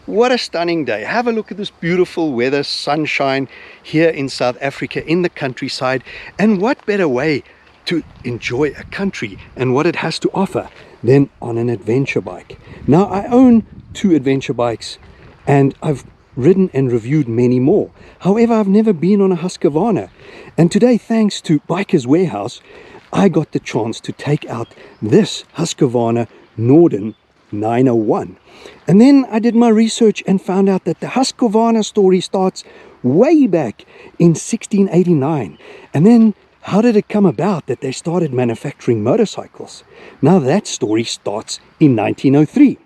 What a stunning day. Have a look at this beautiful weather, sunshine here in South Africa in the countryside. And what better way to enjoy a country and what it has to offer than on an adventure bike. Now, I own 2 adventure bikes and I've ridden and reviewed many more. However, I've never been on a Husqvarna. And today, thanks to Bikers Warehouse, I got the chance to take out this Husqvarna Norden 901. And then I did my research and found out that the Husqvarna story starts way back in 1689. And then how did it come about that they started manufacturing motorcycles? Now that story starts in 1903.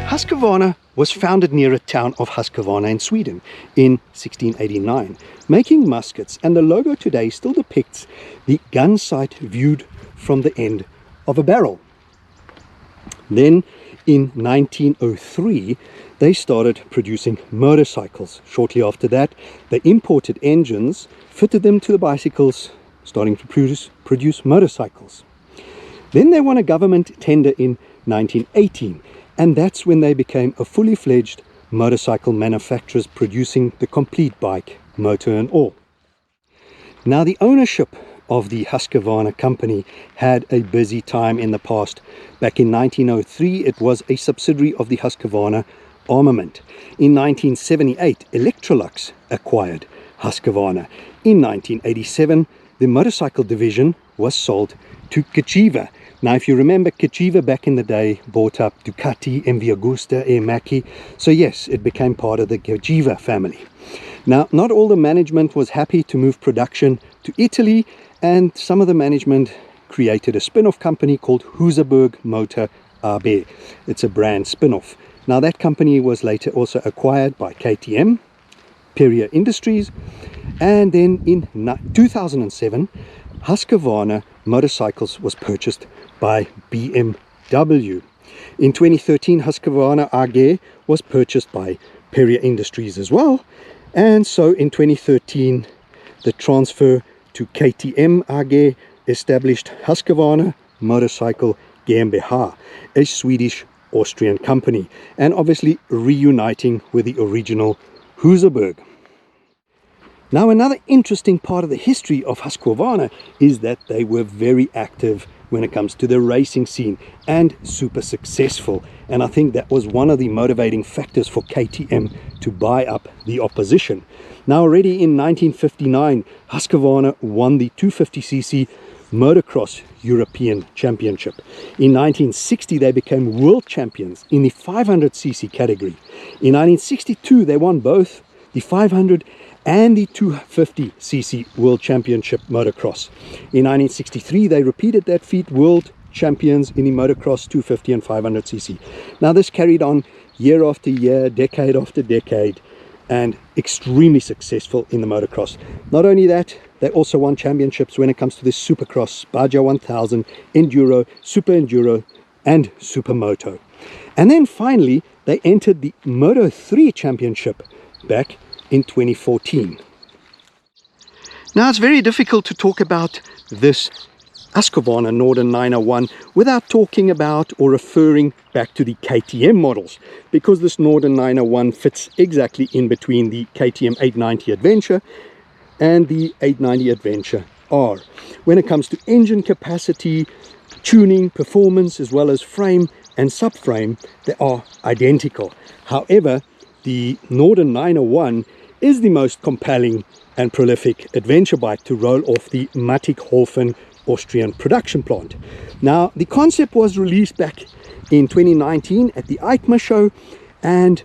Husqvarna was founded near a town of Husqvarna in Sweden in 1689, making muskets, and the logo today still depicts the gun sight viewed from the end of a barrel. Then in 1903 they started producing motorcycles. Shortly after that they imported engines, fitted them to the bicycles, starting to produce motorcycles. Then they won a government tender in 1918, and that's when they became a fully fledged motorcycle manufacturers, producing the complete bike, motor and all. Now, the ownership of the Husqvarna company had a busy time in the past. Back in 1903 it was a subsidiary of the Husqvarna armament. In 1978 Electrolux acquired Husqvarna. In 1987 the motorcycle division was sold to Cachiva. Now, if you remember, Cachiva back in the day bought up Ducati, MV Agusta, Air Macchi. So yes, it became part of the Cachiva family. Now, not all the management was happy to move production to Italy, and some of the management created a spin-off company called Husaberg Motor AB. It's a brand spin-off. Now, that company was later also acquired by KTM, Perrier Industries, and then in 2007, Husqvarna Motorcycles was purchased by BMW. In 2013, Husqvarna AG was purchased by Perrier Industries as well. And so in 2013, the transfer to KTM AG established Husqvarna Motorcycle GmbH, a Swedish-Austrian company, and obviously reuniting with the original Husaberg. Now, another interesting part of the history of Husqvarna is that they were very active when it comes to the racing scene and super successful. And I think that was one of the motivating factors for KTM to buy up the opposition. Now, already in 1959, Husqvarna won the 250cc Motocross European Championship. In 1960, they became world champions in the 500cc category. In 1962, they won both the 500 and the 250cc World Championship Motocross. In 1963 they repeated that feat, world champions in the motocross 250 and 500cc. Now, this carried on year after year, decade after decade, and extremely successful in the motocross. Not only that, they also won championships when it comes to the Supercross, Baja 1000, Enduro, Super Enduro and Supermoto. And then finally they entered the Moto3 Championship back in 2014. Now, it's very difficult to talk about this Husqvarna Norden 901 without talking about or referring back to the KTM models, because this Norden 901 fits exactly in between the KTM 890 Adventure and the 890 Adventure R. When it comes to engine capacity, tuning, performance, as well as frame, and subframe, they are identical. However, the Norden 901 is the most compelling and prolific adventure bike to roll off the Mattighofen Austrian production plant. Now, the concept was released back in 2019 at the EICMA show, and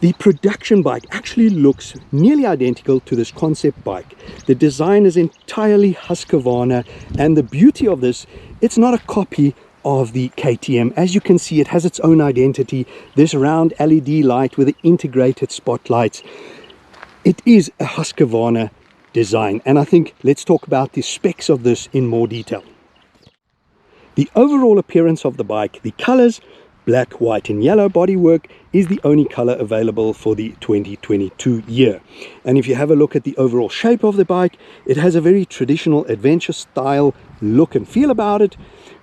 the production bike actually looks nearly identical to this concept bike. The design is entirely Husqvarna, and the beauty of this, it's not a copy of the KTM. As you can see, it has its own identity. This round LED light with the integrated spotlights. It is a Husqvarna design, and I think let's talk about the specs of this in more detail. The overall appearance of the bike, the colors, black, white and yellow bodywork, is the only color available for the 2022 year. And if you have a look at the overall shape of the bike, it has a very traditional adventure style look and feel about it.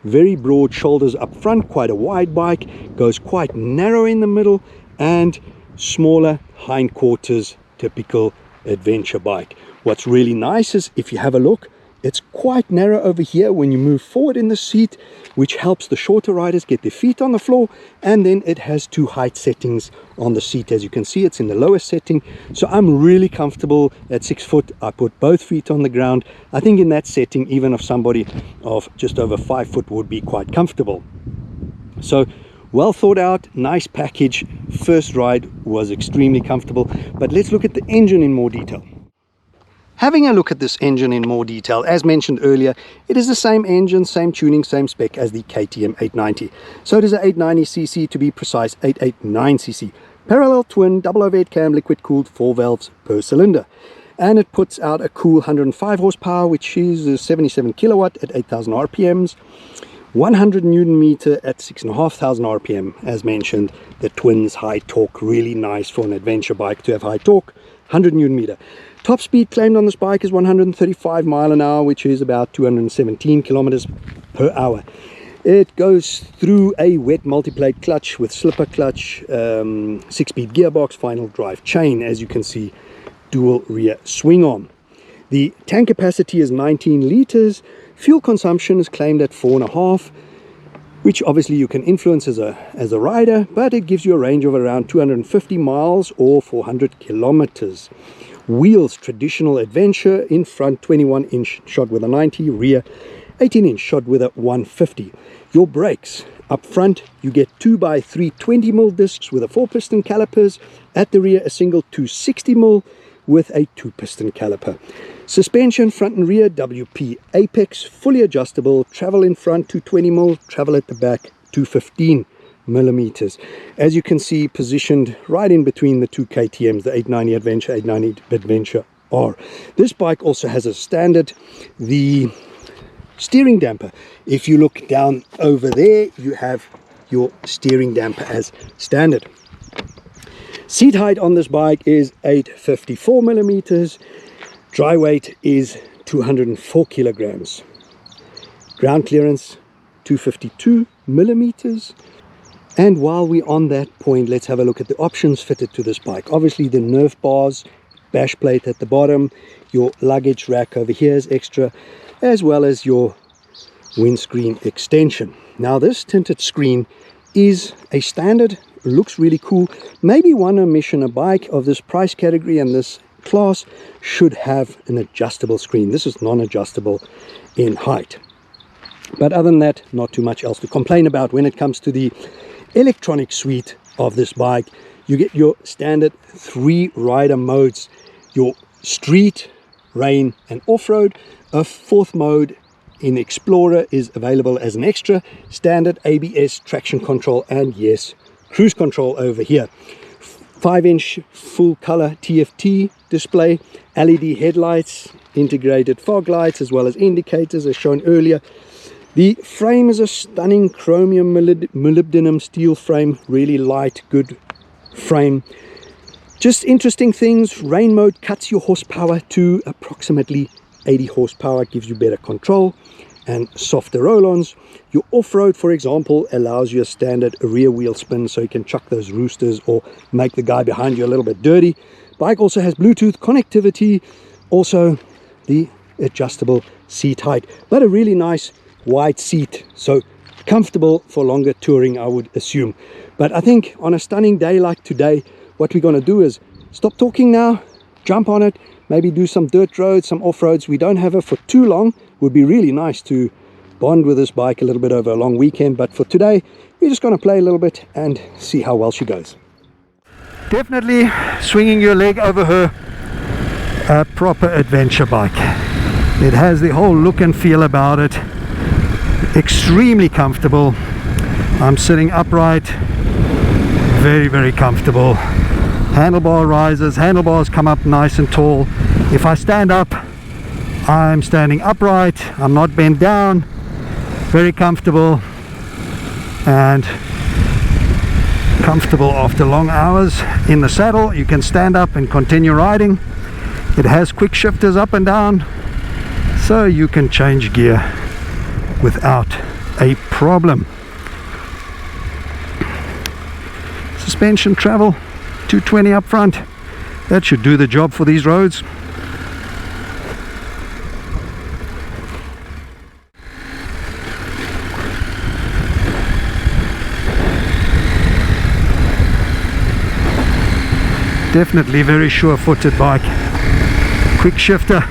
Very broad shoulders up front, quite a wide bike, goes quite narrow in the middle, and smaller hindquarters, typical adventure bike. What's really nice is, if you have a look, it's quite narrow over here when you move forward in the seat, which helps the shorter riders get their feet on the floor. And then it has two height settings on the seat. As you can see, it's in the lowest setting, so I'm really comfortable at 6 foot. I put both feet on the ground. I think in that setting, even if somebody of just over 5 foot would be quite comfortable. So well thought out, nice package. First ride was extremely comfortable. But let's look at the engine in more detail. Having a look at this engine in more detail, as mentioned earlier, it is the same engine, same tuning, same spec as the KTM 890. So it is a 890cc, to be precise, 889cc. Parallel twin, double overhead cam, liquid cooled, 4 valves per cylinder. And it puts out a cool 105 horsepower, which is 77 kilowatt at 8,000 RPMs. 100 Newton meter at 6,500 RPM. As mentioned, the twins high torque, really nice for an adventure bike to have high torque. 100 Newton meter. Top speed claimed on this bike is 135 mile an hour, which is about 217 kilometers per hour. It goes through a wet multi-plate clutch with slipper clutch, 6-speed gearbox, final drive chain, as you can see, dual rear swing arm. The tank capacity is 19 liters. Fuel consumption is claimed at 4.5, which obviously you can influence as a rider, but it gives you a range of around 250 miles or 400 kilometers. Wheels, traditional adventure, in front 21-inch shod with a 90, rear 18-inch shod with a 150. Your brakes, up front you get 2x3 20mm discs with a 4-piston calipers. At the rear, a single 260mm with a 2-piston caliper. Suspension, front and rear, WP Apex, fully adjustable. Travel in front 220mm, travel at the back 215mm. As you can see, positioned right in between the two KTMs, the 890 Adventure, 890 Adventure R. This bike also has a standard, the steering damper. If you look down over there, you have your steering damper as standard. Seat height on this bike is 854mm. Dry weight is 204 kilograms. Ground clearance 252mm. And while we're on that point, let's have a look at the options fitted to this bike. Obviously the Nerf bars, bash plate at the bottom, your luggage rack over here is extra, as well as your windscreen extension. Now this tinted screen is a standard, looks really cool. Maybe one omission: a bike of this price category and this class should have an adjustable screen. This is non-adjustable in height. But other than that, not too much else to complain about. When it comes to the electronic suite of this bike, you get your standard 3 rider modes: your street, rain and off-road. A 4th mode in Explorer is available as an extra. Standard ABS, traction control, and yes, cruise control over here. 5-inch full color TFT display, LED headlights, integrated fog lights, as well as indicators as shown earlier. The frame is a stunning chromium molybdenum steel frame, really light, good frame. Just interesting things: rain mode cuts your horsepower to approximately 80 horsepower, gives you better control and softer roll-ons. Your off-road, for example, allows you a standard rear wheel spin, so you can chuck those roosters or make the guy behind you a little bit dirty. Bike also has Bluetooth connectivity, also the adjustable seat height, but a really nice wide seat, so comfortable for longer touring, I would assume. But I think on a stunning day like today, what we're going to do is stop talking now, jump on it, maybe do some dirt roads, some off-roads. We don't have her for too long. It would be really nice to bond with this bike a little bit over a long weekend, but for today we're just going to play a little bit and see how well she goes. Definitely swinging your leg over her, a proper adventure bike. It has the whole look and feel about it. Extremely comfortable. I'm sitting upright, very, very comfortable. Handlebar rises, handlebars come up nice and tall. If I stand up, I'm standing upright, I'm not bent down. Very comfortable, and comfortable after long hours in the saddle. You can stand up and continue riding. It has quick shifters up and down, so you can change gear without a problem. Suspension travel 220 up front, that should do the job for these roads. Definitely very sure-footed bike. Quick shifter.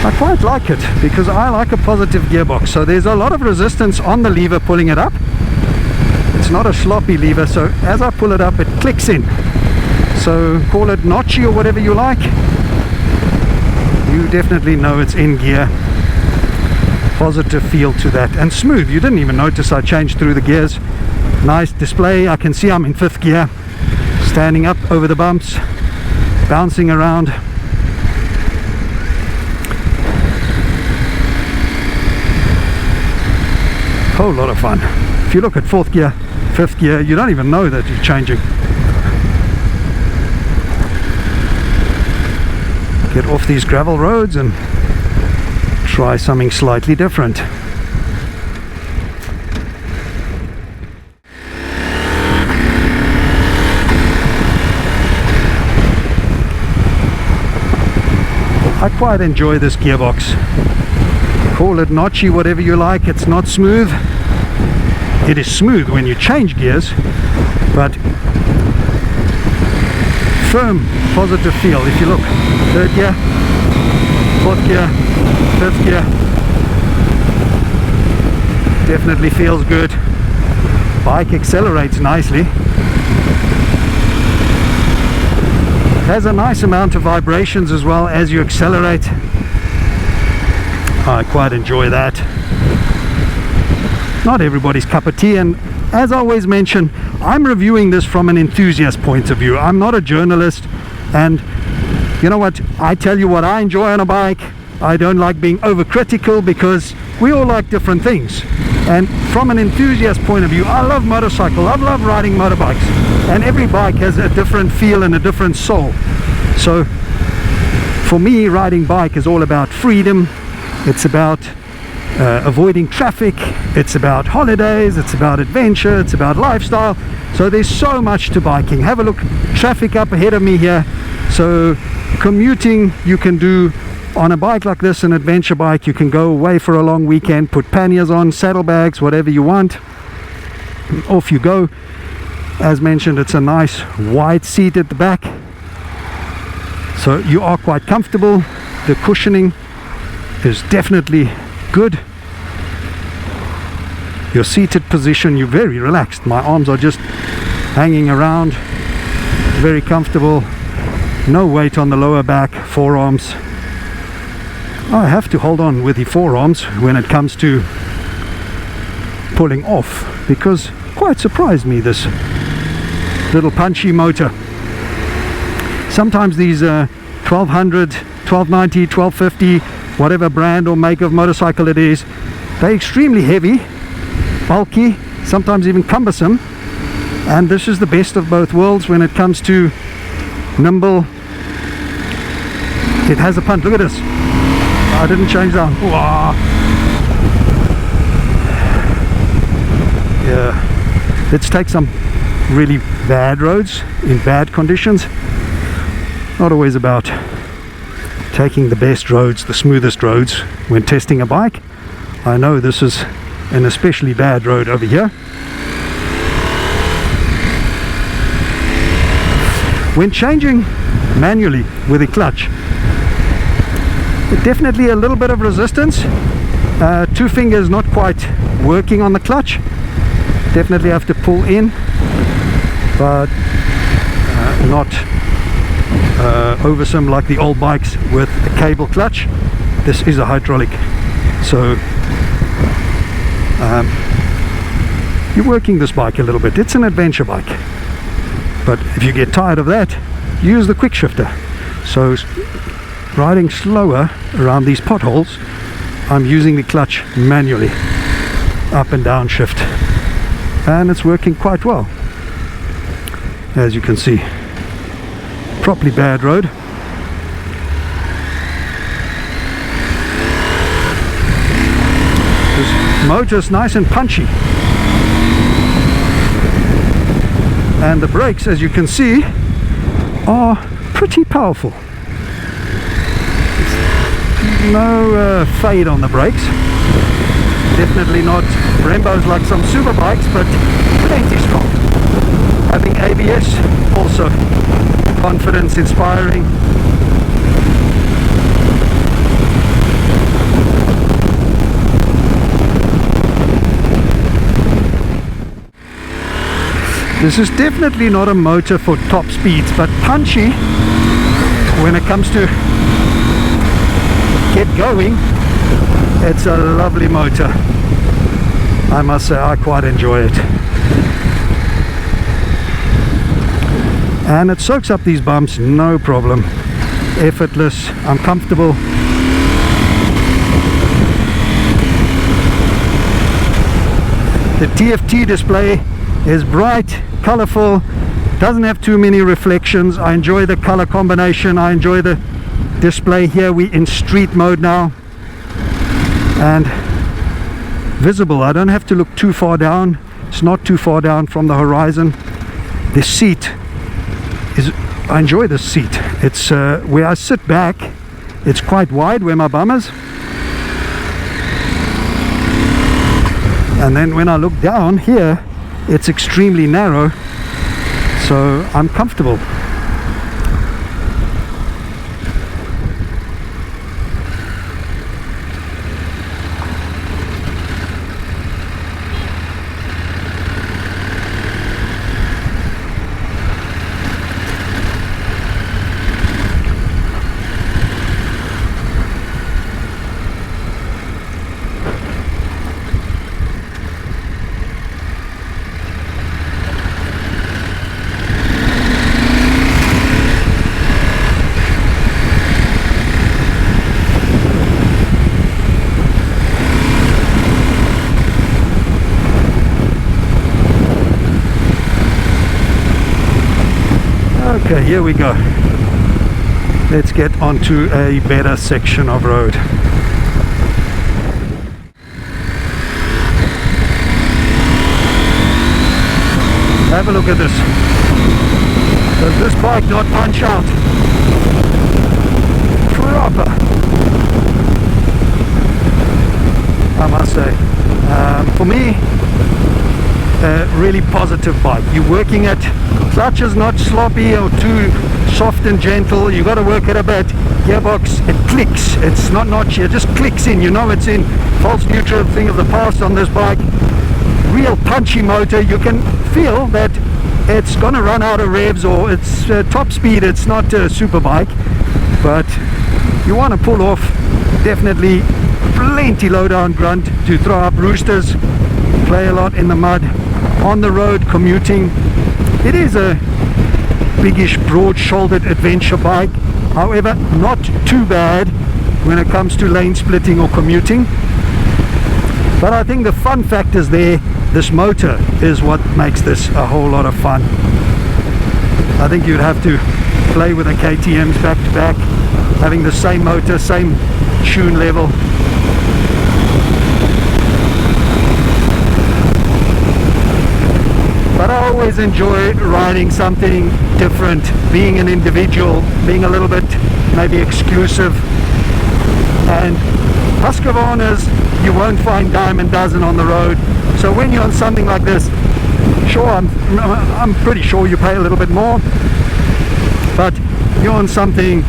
I quite like it because I like a positive gearbox, so there's a lot of resistance on the lever pulling it up. It's not a sloppy lever, so as I pull it up it clicks in. So call it notchy or whatever you like. You definitely know it's in gear. Positive feel to that, and smooth. You didn't even notice I changed through the gears. Nice display. I can see I'm in 5th gear. Standing up over the bumps, bouncing around. Whole lot of fun. If you look at 4th gear, 5th gear, you don't even know that you're changing. Get off these gravel roads and try something slightly different. I quite enjoy this gearbox. Call it notchy, whatever you like. It's not smooth. It is smooth when you change gears, but firm, positive feel. If you look, 3rd gear, 4th gear, 5th gear, definitely feels good. Bike accelerates nicely. Has a nice amount of vibrations as well as you accelerate. I quite enjoy that. Not everybody's cup of tea, and as I always mention, I'm reviewing this from an enthusiast point of view. I'm not a journalist, and you know what, I tell you what I enjoy on a bike. I don't like being overcritical because we all like different things. And from an enthusiast point of view, I love motorcycle, I love riding motorbikes, and every bike has a different feel and a different soul. So for me, riding bike is all about freedom. It's about avoiding traffic, it's about holidays, it's about adventure, it's about lifestyle. So there's so much to biking. Have a look, traffic up ahead of me here. So commuting you can do on a bike like this, an adventure bike. You can go away for a long weekend, put panniers on, saddlebags, whatever you want, off you go. As mentioned, it's a nice wide seat at the back, so you are quite comfortable. The cushioning is definitely good. Your seated position, you're very relaxed. My arms are just hanging around, very comfortable. No weight on the lower back, forearms. I have to hold on with the forearms when it comes to pulling off, because quite surprised me, this little punchy motor. Sometimes these 1200, 1290, 1250, whatever brand or make of motorcycle it is, they're extremely heavy, bulky, sometimes even cumbersome, and this is the best of both worlds when it comes to nimble. It has a punt. Look at this. I didn't change that. Wow. Yeah, let's take some really bad roads in bad conditions. Not always about taking the best roads, the smoothest roads when testing a bike. I know this is an especially bad road over here. When changing manually with the clutch, definitely a little bit of resistance. Two fingers not quite working on the clutch. Definitely have to pull in, but not oversome like the old bikes with a cable clutch. This is a hydraulic, so you're working this bike a little bit. It's an adventure bike, but if you get tired of that, use the quick shifter. So riding slower around these potholes, I'm using the clutch manually, up and down shift, and it's working quite well. As you can see, properly bad road. This motor's nice and punchy, and the brakes, as you can see, are pretty powerful. No fade on the brakes. Definitely not Brembos like some super bikes, but plenty strong. Having ABS, also confidence inspiring. This is definitely not a motor for top speeds, but punchy when it comes to get going. It's a lovely motor. I must say, I quite enjoy it. And it soaks up these bumps, no problem. Effortless, I'm comfortable. The TFT display is bright, colorful, doesn't have too many reflections. I enjoy the color combination. I enjoy the display here. We're in street mode now, and visible. I don't have to look too far down. It's not too far down from the horizon. The seat is, I enjoy this seat. It's where I sit back, it's quite wide where my bum is, and then when I look down here, it's extremely narrow, so I'm comfortable. Okay, here we go. Let's get onto a better section of road. Have a look at this. Does this bike not punch out? Proper, I must say. For me, a really positive bike. You're working it. Clutch is not sloppy or too soft and gentle. You got to work it a bit. Gearbox, it clicks. It's not notchy. It just clicks in. You know it's in. False neutral, thing of the past on this bike. Real punchy motor. You can feel that it's gonna run out of revs, or it's top speed. It's not a super bike, but you want to pull off. Definitely plenty low down grunt to throw up roosters. Play a lot in the mud, on the road, commuting. It is a biggish, broad-shouldered adventure bike, however not too bad when it comes to lane splitting or commuting. But I think the fun factors there, this motor is what makes this a whole lot of fun. I think you'd have to play with the KTMs back to back, having the same motor, same tune level. But I always enjoy riding something different, being an individual, being a little bit maybe exclusive. And Husqvarna's you won't find dime a dozen on the road. So when you're on something like this, sure, I'm pretty sure you pay a little bit more, but you're on something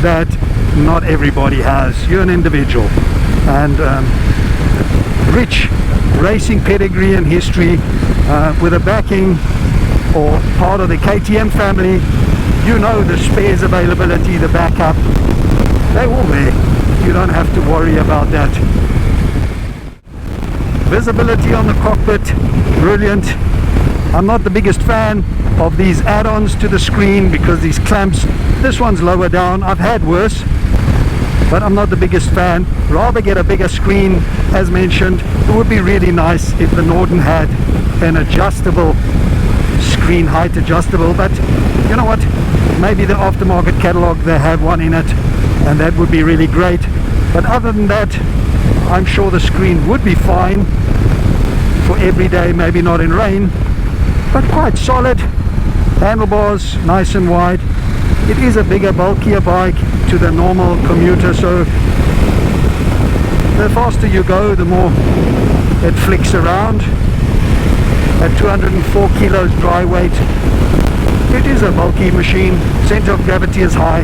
that not everybody has. You're an individual, and rich racing pedigree and history, with a backing or part of the KTM family. You know the spares availability, the backup, they're all there. You don't have to worry about that. Visibility on the cockpit, brilliant. I'm not the biggest fan of these add-ons to the screen because these clamps, this one's lower down, I've had worse, but I'm not the biggest fan. Rather get a bigger screen. As mentioned, it would be really nice if the Norden had an adjustable screen height, adjustable, but you know what, maybe the aftermarket catalog, they have one in it, and that would be really great. But other than that, I'm sure the screen would be fine for every day, maybe not in rain, but quite solid. Handlebars nice and wide. It is a bigger, bulkier bike to the normal commuter, so the faster you go, the more it flicks around. At 204 kilos dry weight, it is a bulky machine. Center of gravity is high,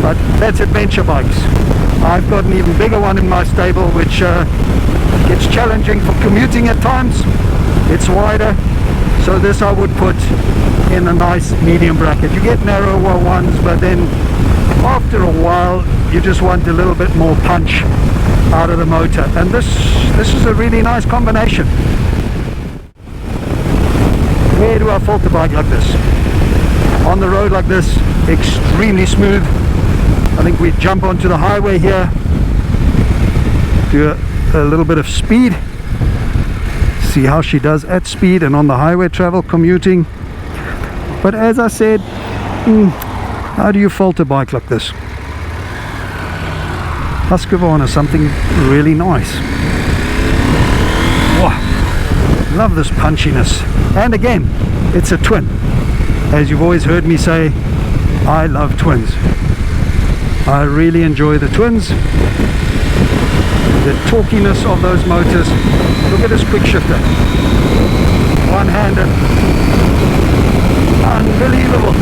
but that's adventure bikes. I've got an even bigger one in my stable, which gets challenging for commuting at times. It's wider, so this I would put in a nice medium bracket. You get narrower ones, but then after a while you just want a little bit more punch out of the motor, and this is a really nice combination. Where do I fault a bike like this? On the road like this, extremely smooth. I think we jump onto the highway here, do a little bit of speed, see how she does at speed and on the highway travel, commuting. But as I said, how do you fault a bike like this? Husqvarna, something really nice. Wow, love this punchiness. And again, it's a twin. As you've always heard me say, I love twins. I really enjoy the twins. The torquiness of those motors. Look at this quick shifter. One-handed. Unbelievable.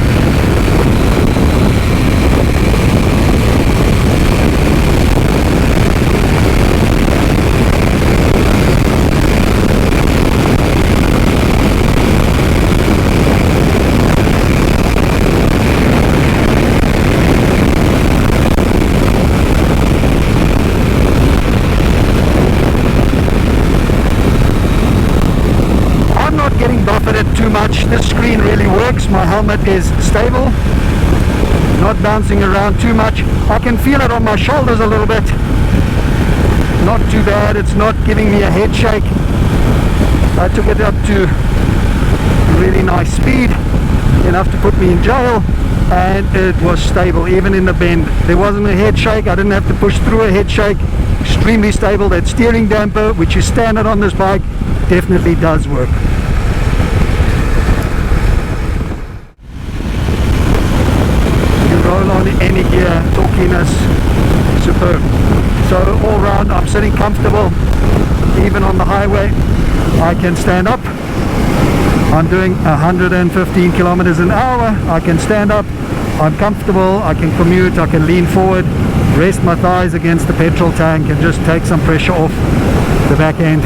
Too much. This screen really works. My helmet is stable, not bouncing around too much. I can feel it on my shoulders a little bit. Not too bad. It's not giving me a head shake. I took it up to really nice speed, enough to put me in jail, and it was stable even in the bend. There wasn't a head shake. I didn't have to push through a head shake. Extremely stable. That steering damper, which is standard on this bike, definitely does work. On any gear, torquiness, superb. So all round I'm sitting comfortable. Even on the highway I can stand up. I'm doing 115 kilometers an hour. I can stand up, I'm comfortable, I can commute, I can lean forward, rest my thighs against the petrol tank and just take some pressure off the back end.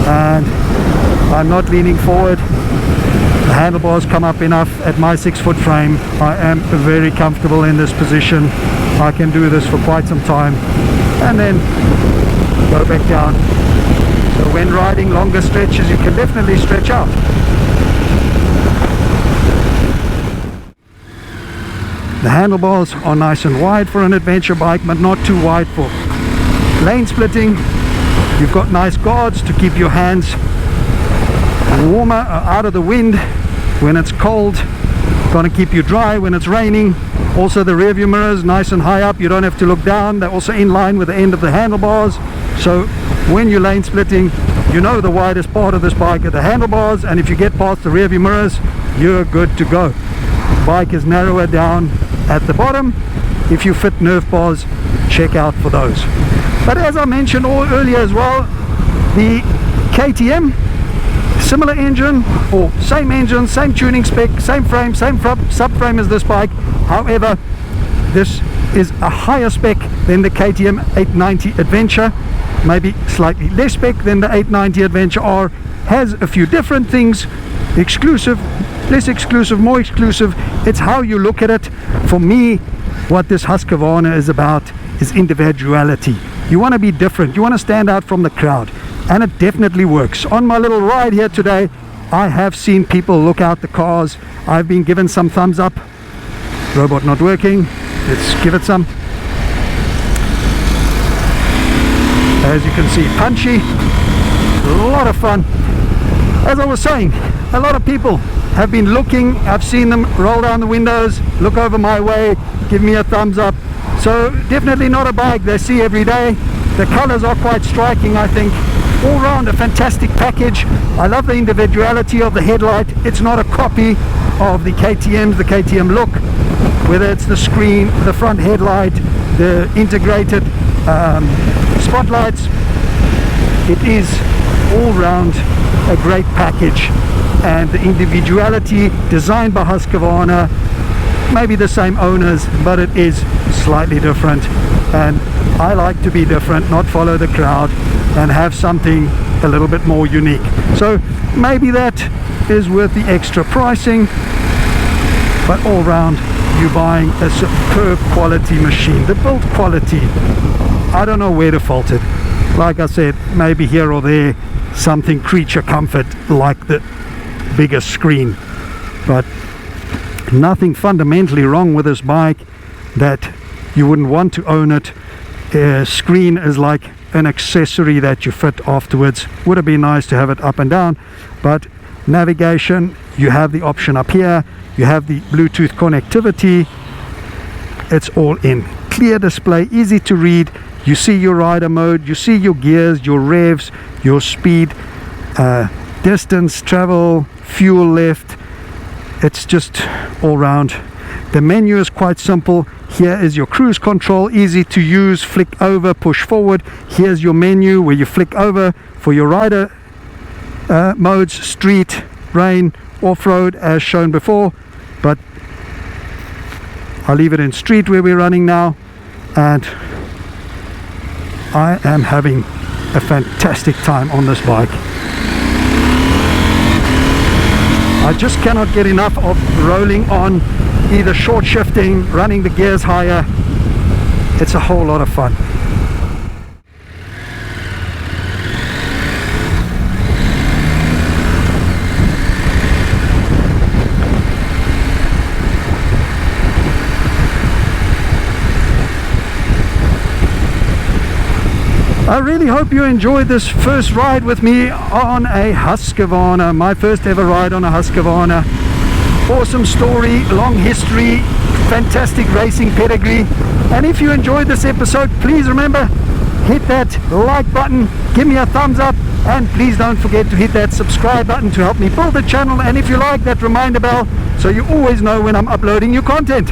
And I'm not leaning forward. The handlebars come up enough at my 6-foot frame. I am very comfortable in this position. I can do this for quite some time and then go back down. So when riding longer stretches, you can definitely stretch out. The handlebars are nice and wide for an adventure bike, but not too wide for lane splitting. You've got nice guards to keep your hands warmer, out of the wind when it's cold, going to keep you dry when it's raining. Also the rear view mirrors nice and high up, you don't have to look down. They're also in line with the end of the handlebars, so when you're lane splitting, you know the widest part of this bike are the handlebars, and if you get past the rear view mirrors, you're good to go. The bike is narrower down at the bottom. If you fit nerf bars, check out for those. But as I mentioned earlier as well, the KTM, similar engine, or same engine, same tuning spec, same frame, same subframe as this bike. However, this is a higher spec than the KTM 890 Adventure, maybe slightly less spec than the 890 Adventure R, has a few different things, exclusive, less exclusive, more exclusive. It's how you look at it. For me, what this Husqvarna is about is individuality. You want to be different, you want to stand out from the crowd, and it definitely works. On my little ride here today, I have seen people look out the cars. I've been given some thumbs up. Robot not working, let's give it some. As you can see, punchy, a lot of fun. As I was saying, a lot of people have been looking. I've seen them roll down the windows, look over my way, give me a thumbs up. So definitely not a bike they see every day. The colors are quite striking, I think. All round a fantastic package. I love the individuality of the headlight. It's not a copy of the KTM's, the KTM look, whether it's the screen, the front headlight, the integrated spotlights. It is all round a great package, and the individuality designed by Husqvarna, maybe the same owners, but it is slightly different. And I like to be different, not follow the crowd, and have something a little bit more unique. So maybe that is worth the extra pricing, but all round you're buying a superb quality machine. The build quality, I don't know where to fault it. Like I said, maybe here or there something creature comfort like the bigger screen, but nothing fundamentally wrong with this bike that you wouldn't want to own it. Screen is like an accessory that you fit afterwards. Would have been nice to have it up and down, but navigation, you have the option up here, you have the Bluetooth connectivity. It's all in. Clear display, easy to read. You see your rider mode, you see your gears, your revs, your speed, distance, travel, fuel left. It's just all round. The menu is quite simple. Here is your cruise control, easy to use. Flick over, push forward. Here's your menu where you flick over for your rider modes: street, rain, off-road, as shown before, but I'll leave it in street where we're running now. And I am having a fantastic time on this bike. I just cannot get enough of rolling on, either short shifting, running the gears higher. It's a whole lot of fun. I really hope you enjoyed this first ride with me on a Husqvarna, my first ever ride on a Husqvarna. Awesome story, long history, fantastic racing pedigree. And if you enjoyed this episode, please remember, hit that like button, give me a thumbs up, and please don't forget to hit that subscribe button to help me build the channel. And if you like, that reminder bell so you always know when I'm uploading new content.